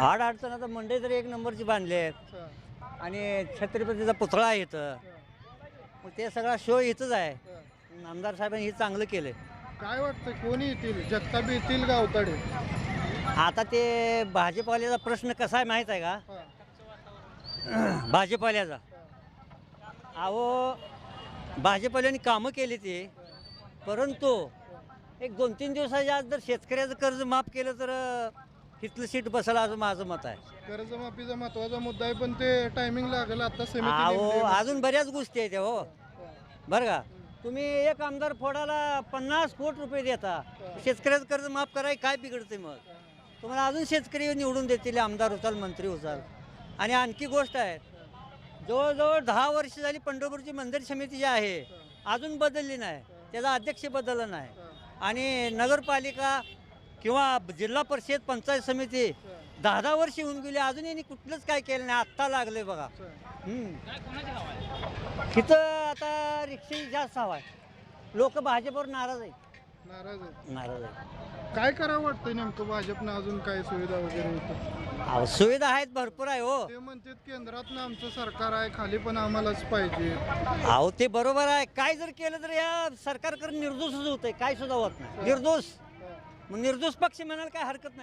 आड अडचण आता मंडई तर एक नंबरची बांधली आहेत आणि छत्रपतीचा पुतळा आहे इथं. मग ते सगळा शो इथंच आहे. आमदार साहेबांनी हे चांगलं केलं. काय वाटतं कोणी येतील, जगताप येतील का अवताडे? आता ते भाजीपाल्याचा प्रश्न कसा आहे माहीत आहे का? भाजीपाल्याचा अहो भाजीपाल्याने कामं केली ती, परंतु एक 2-3 दिवसाच्या आत जर शेतकऱ्याचं कर्ज माफ केलं तर इथलं सीट बसला असं माझं मत आहे. कर्जमाफीचा महत्वाचा मुद्दा आहे, पण ते टायमिंग लागेल आता समिती अहो नेमली आहे. अजून बऱ्याच गोष्टी आहेत हो. बरं का, तुम्ही एक आमदार फोडाला 50 कोटी रुपये देता, शेतकऱ्याचं कर्ज माफ कराय काय बिघडते? मग तुम्हाला अजून शेतकरी निवडून देतील, आमदार होताल, मंत्री होताल. आणि आणखी गोष्ट आहे, जवळजवळ 10 वर्ष झाली पंढरपूरची मंदिर समिती जी आहे अजून बदलली नाही, त्याचा अध्यक्ष बदलला नाही. आणि नगरपालिका किंवा जिल्हा परिषद पंचायत समिती 10 वर्ष होऊन गेली, अजून यांनी कुठलंच काय केलं नाही. आत्ता लागले बघा. इथं आता रिक्षाही जास्त हवा आहे. लोक भाजपवर नाराज आहेत. नाराज आहेत. काय करावं वाटतं नेमकं भाजपनं, अजून काय सुविधा वगैरे होतं? अहो सुविधा आहेत भरपूर आहे हो. ते म्हणतात केंद्रातनं आमचं सरकार आहे, खाली पण आम्हालाच पाहिजे. अहो ते बरोबर आहे. काय जर केलं तर या सरकारकडे निर्दोषच होतंय, काय सुद्धा होत नाही. निर्दोष, मग निर्दोष पक्ष म्हणायला काय हरकत नाही.